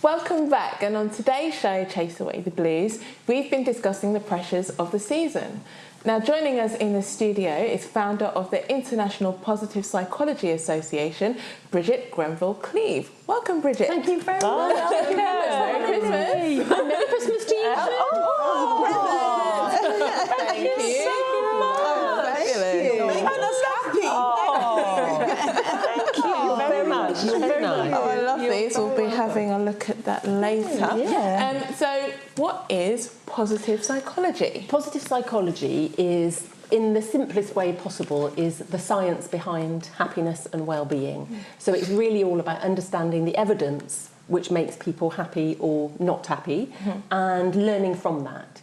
Welcome back, and on today's show, Chase Away the Blues, we've been discussing the pressures of the season. Now, joining us in the studio is founder of the International Positive Psychology Association, Bridget Grenville Cleave. Welcome, Bridget. Thank you very much. Thank you very much. Merry Christmas. And Merry Christmas to you too. Thank you so much. Thank you. Make us happy. Thank you very much. Very nice. Oh, I love these. We'll be having a look at that later. Yeah. So, what is positive psychology? Positive psychology is, in the simplest way possible, is the science behind happiness and well-being. So it's really all about understanding the evidence which makes people happy or not happy, and learning from that.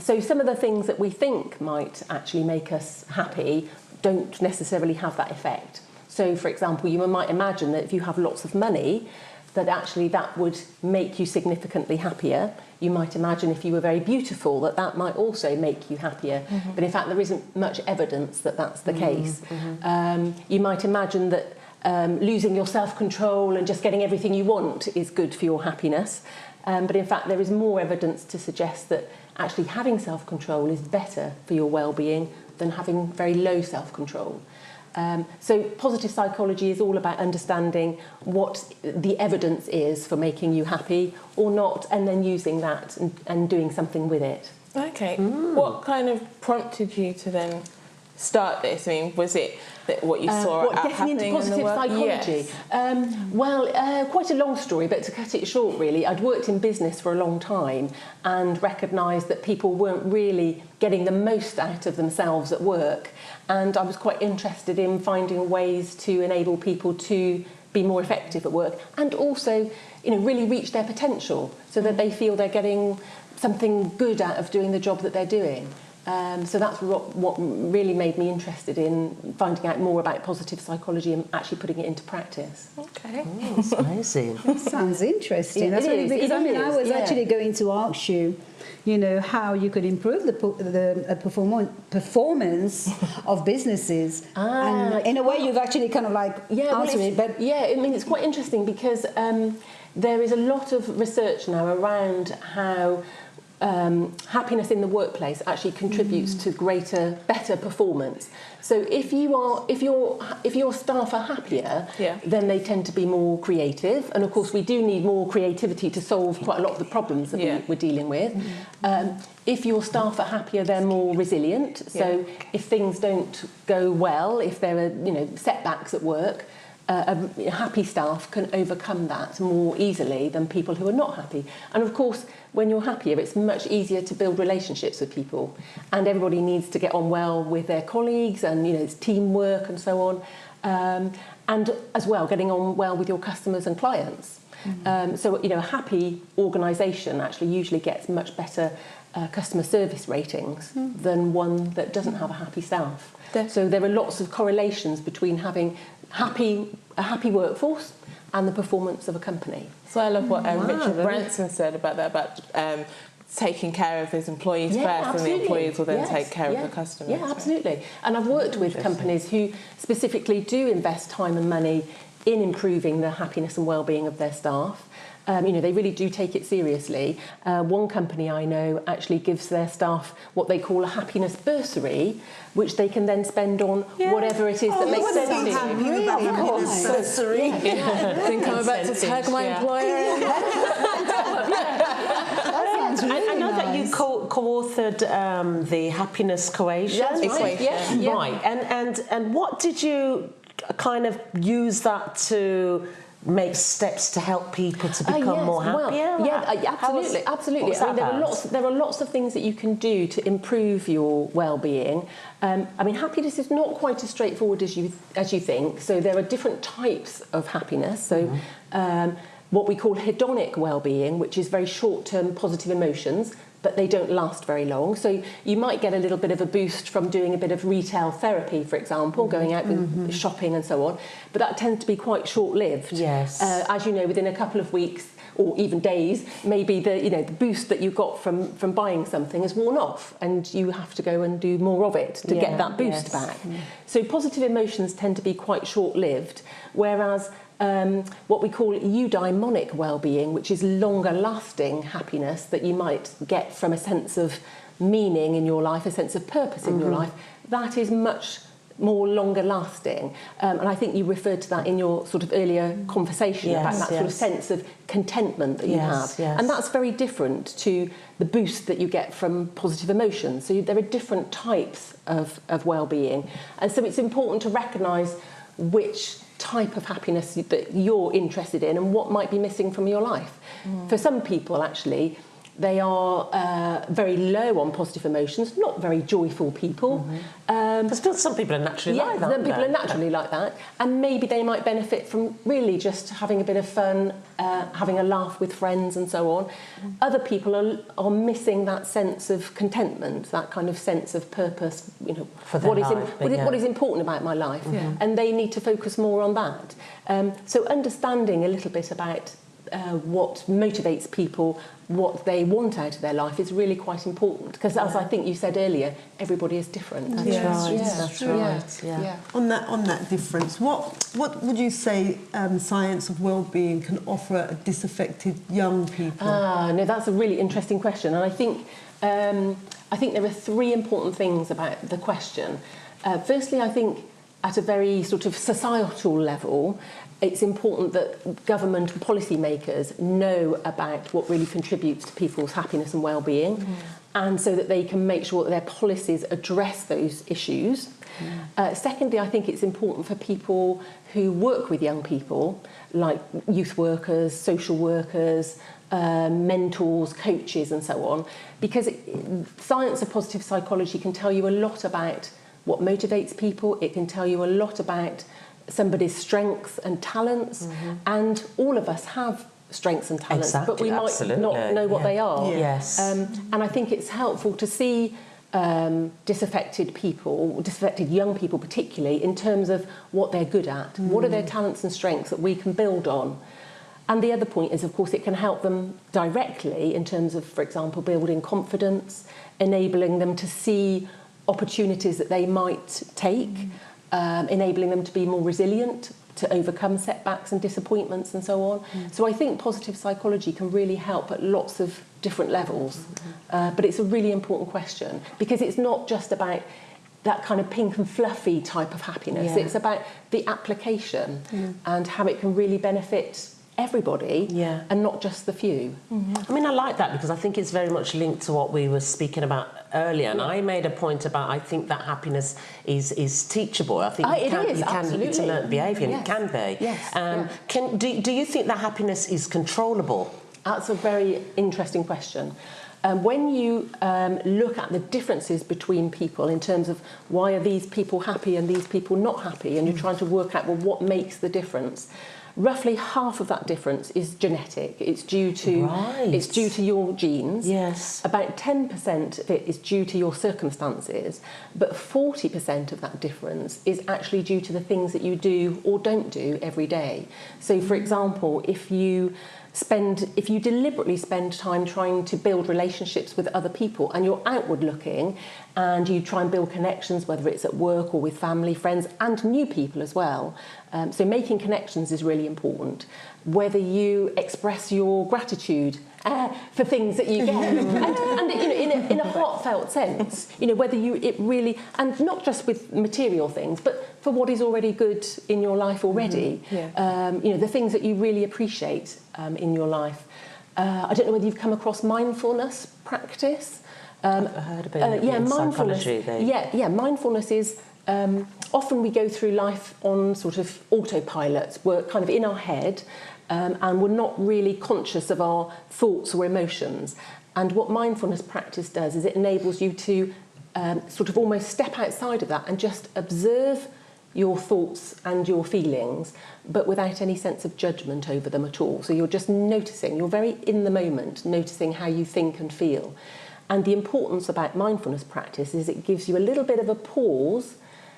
So some of the things that we think might actually make us happy don't necessarily have that effect. So, for example, you might imagine that if you have lots of money, that actually that would make you significantly happier. You might imagine if you were very beautiful, that that might also make you happier. But in fact, there isn't much evidence that that's the case. You might imagine that losing your self-control and just getting everything you want is good for your happiness. But in fact, there is more evidence to suggest that actually having self-control is better for your well-being than having very low self-control. So positive psychology is all about understanding what the evidence is for making you happy or not, and then using that and doing something with it. Okay. What kind of prompted you to then start this? I mean, was it that what you saw getting into positive psychology? Yes. Quite a long story, but to cut it short, really, I'd worked in business for a long time and recognised that people weren't really getting the most out of themselves at work, and I was quite interested in finding ways to enable people to be more effective at work and also, really reach their potential so that they feel they're getting something good out of doing the job that they're doing. So that's what really made me interested in finding out more about positive psychology and actually putting it into practice. Okay. That's amazing. That sounds interesting. That's really, because I was actually going to ask you, how you could improve the performance of businesses. And in a way, you've actually kind of answered it. But it's quite interesting because there is a lot of research now around how happiness in the workplace actually contributes to better performance. So if your staff are happier, then they tend to be more creative, and of course we do need more creativity to solve quite a lot of the problems that we're dealing with. If your staff are happier, they're more resilient. So if things don't go well, if there are setbacks at work, happy staff can overcome that more easily than people who are not happy. And of course, when you're happier, it's much easier to build relationships with people, and everybody needs to get on well with their colleagues, and it's teamwork and so on, and as well getting on well with your customers and clients. So a happy organisation actually usually gets much better customer service ratings than one that doesn't have a happy staff. So there are lots of correlations between having a happy workforce and the performance of a company. So I love what Richard Branson said about that, about taking care of his employees first, and the employees will then take care of the customers. Yeah, absolutely. And I've worked with companies who specifically do invest time and money in improving the happiness and well-being of their staff. They really do take it seriously. One company I know actually gives their staff what they call a happiness bursary, which they can then spend on whatever it is that makes sense to them. Really? Happiness bursary. Think I'm about to tag my employer. I know that you co-authored the happiness equation. That's right. Yeah. Right. And what did you kind of use that to make steps to help people to become more happier? Absolutely. There are lots of things that you can do to improve your well-being. Happiness is not quite as straightforward as you think. So there are different types of happiness. So what we call hedonic well-being, which is very short-term positive emotions, but they don't last very long. So you might get a little bit of a boost from doing a bit of retail therapy, for example, going out with shopping and so on, but that tends to be quite short-lived. Yes. As you know, within a couple of weeks or even days, maybe the boost that you got from buying something has worn off, and you have to go and do more of it to get that boost back. So positive emotions tend to be quite short-lived, whereas what we call eudaimonic well-being, which is longer-lasting happiness that you might get from a sense of meaning in your life, a sense of purpose in your life. That is much more longer lasting, and I think you referred to that in your sort of earlier conversation about that sort of sense of contentment that you have, and that's very different to the boost that you get from positive emotions. So there are different types of well-being, and so it's important to recognise which type of happiness that you're interested in and what might be missing from your life. For some people, actually, they are very low on positive emotions, not very joyful people. But still, some people are naturally like that. Some people are naturally like that. And maybe they might benefit from really just having a bit of fun, having a laugh with friends and so on. Other people are missing that sense of contentment, that kind of sense of purpose, you know, for their what is important about my life. And they need to focus more on that. So understanding a little bit about what motivates people, what they want out of their life is really quite important, because as I think you said earlier, everybody is different. That's right. Yeah. On that difference, what would you say science of well-being can offer disaffected young people? No, that's a really interesting question, and I think there are three important things about the question. Firstly, I think at a very sort of societal level, it's important that government and policymakers know about what really contributes to people's happiness and well-being, and so that they can make sure that their policies address those issues. Secondly, I think it's important for people who work with young people, like youth workers, social workers, mentors, coaches and so on, because science of positive psychology can tell you a lot about what motivates people. It can tell you a lot about somebody's strengths and talents, and all of us have strengths and talents, but we might not know what they are. Yes. And I think it's helpful to see disaffected people, disaffected young people particularly, in terms of what they're good at. What are their talents and strengths that we can build on? And the other point is, of course, it can help them directly in terms of, for example, building confidence, enabling them to see opportunities that they might take, enabling them to be more resilient, to overcome setbacks and disappointments and so on. So I think positive psychology can really help at lots of different levels. But it's a really important question, because it's not just about that kind of pink and fluffy type of happiness. It's about the application and how it can really benefit everybody and not just the few. I mean, I like that, because I think it's very much linked to what we were speaking about earlier, and I made a point about, I think that happiness is teachable. I think you can it's a learned behaviour, and it can be. Do you think that happiness is controllable? That's a very interesting question. When you look at the differences between people in terms of why are these people happy and these people not happy, and you're trying to work out, well, what makes the difference, roughly half of that difference is genetic. It's due to your genes. Yes. About 10% of it is due to your circumstances, but 40% of that difference is actually due to the things that you do or don't do every day. So, for example, if you deliberately spend time trying to build relationships with other people, and you're outward looking and you try and build connections, whether it's at work or with family, friends and new people as well, so making connections is really important. Whether you express your gratitude for things that you get, and you know, in a heartfelt sense, you know, whether it really, and not just with material things, but for what is already good in your life already, you know, the things that you really appreciate in your life. I don't know whether you've come across mindfulness practice. I've heard about it in psychology. Mindfulness is often we go through life on sort of autopilot. We're kind of in our head, and we're not really conscious of our thoughts or emotions. And what mindfulness practice does is it enables you to sort of almost step outside of that and just observe your thoughts and your feelings, but without any sense of judgment over them at all. So you're just noticing, you're very in the moment, noticing how you think and feel. And the importance about mindfulness practice is it gives you a little bit of a pause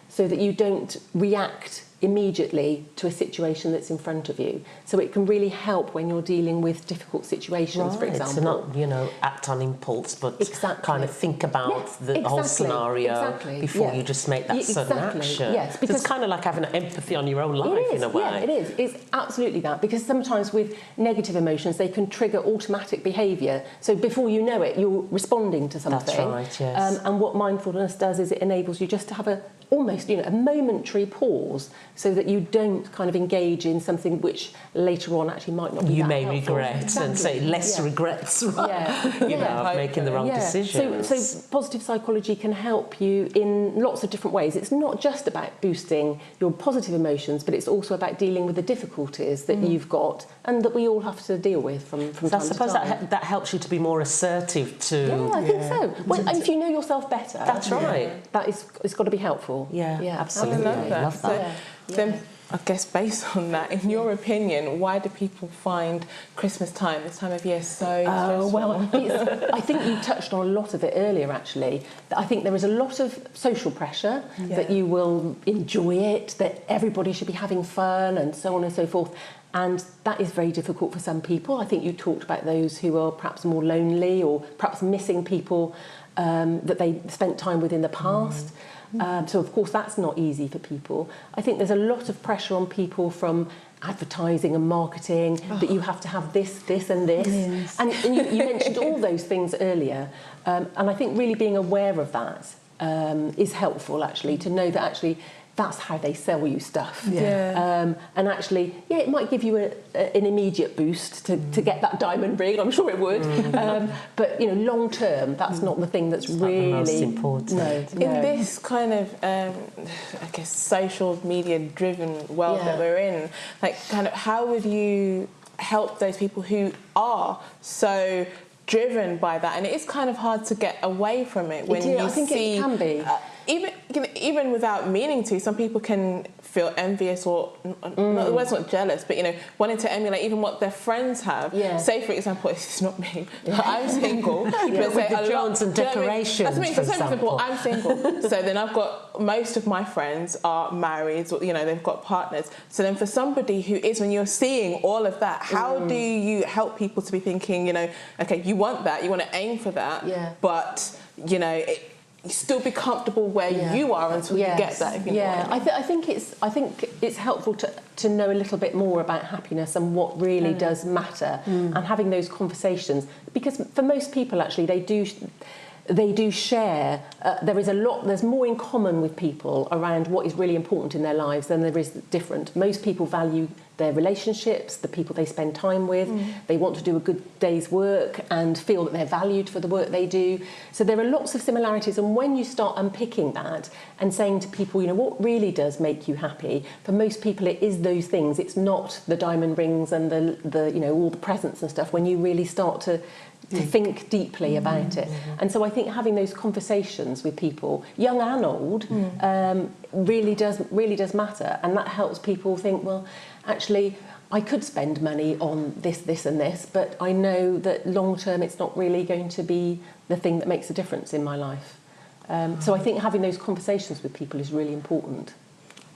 so that you don't react immediately to a situation that's in front of you. So it can really help when you're dealing with difficult situations, for example. So not, act on impulse, but kind of think about the whole scenario before you just make that sudden action. Yes, because it's kind of like having empathy on your own life in a way. Yeah, it is. It's absolutely that, because sometimes with negative emotions, they can trigger automatic behaviour. So before you know it, you're responding to something. That's right, yes. And what mindfulness does is it enables you just to have almost a momentary pause, so that you don't kind of engage in something which later on actually might not be you that may helpful. regret and say less regrets, right? Of making the wrong decisions. So positive psychology can help you in lots of different ways. It's not just about boosting your positive emotions, but it's also about dealing with the difficulties that you've got and that we all have to deal with from time to time. I suppose that helps you to be more assertive to... Yeah, I think so. Well, if you know yourself better... That's right. It's got to be helpful. Yeah, absolutely. I love that. Then, I guess based on that, in your opinion, why do people find Christmas time, this time of year, so stressful? Well, I think you touched on a lot of it earlier, actually. I think there is a lot of social pressure that you will enjoy it, that everybody should be having fun and so on and so forth. And that is very difficult for some people. I think you talked about those who are perhaps more lonely or perhaps missing people that they spent time with in the past. So, of course, that's not easy for people. I think there's a lot of pressure on people from advertising and marketing that you have to have this and this. Yes. And you mentioned all those things earlier. And I think really being aware of that is helpful, actually, to know that actually that's how they sell you stuff. And actually, it might give you an immediate boost to get that diamond ring. I'm sure it would. But, long term, that's not the thing that's really... the most important. No. In this kind of, I guess, social media-driven world that we're in, kind of how would you help those people who are so driven by that? And it is kind of hard to get away from it when you I think see... it can be. Even without meaning to, some people can feel envious or the word's not jealous, but wanting to emulate even what their friends have. Say, for example, it's not me, I'm single. But with the Jones and decorations, for example, I'm single, so then I've got most of my friends are married, or they've got partners. So then for somebody who is, when you're seeing all of that, how do you help people to be thinking, okay, you want that, you want to aim for that, but you still be comfortable where you are until you get that. If you know what I think I think it's helpful to know a little bit more about happiness and what really does matter, and having those conversations, because for most people actually they do share. There's more in common with people around what is really important in their lives than there is different. Most people value their relationships, the people they spend time with. They want to do a good day's work and feel that they're valued for the work they do. So there are lots of similarities, and when you start unpicking that and saying to people, what really does make you happy, for most people it is those things. It's not the diamond rings and the all the presents and stuff. When you really start to think deeply about it. And so I think having those conversations with people, young and old, really does matter, and that helps people think, well, actually, I could spend money on this and this, but I know that long term it's not really going to be the thing that makes a difference in my life. So I think having those conversations with people is really important.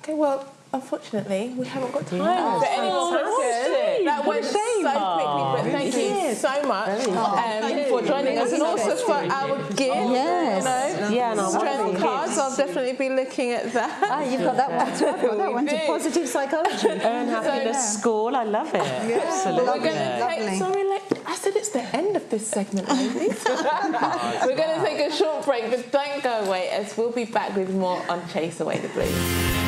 Okay, well, unfortunately, we haven't got time for any more questions. That went so quickly, but thank you so much for joining us, and also for our gift. Strength cards. I'll definitely be looking at that. You've got that one too. I've got that one to positive psychology. Earn Happiness School. I love it. Absolutely. We're going to take. I said it's the end of this segment, ladies. We're going to take a short break, but don't go away, as we'll be back with more on Chase Away the Blues.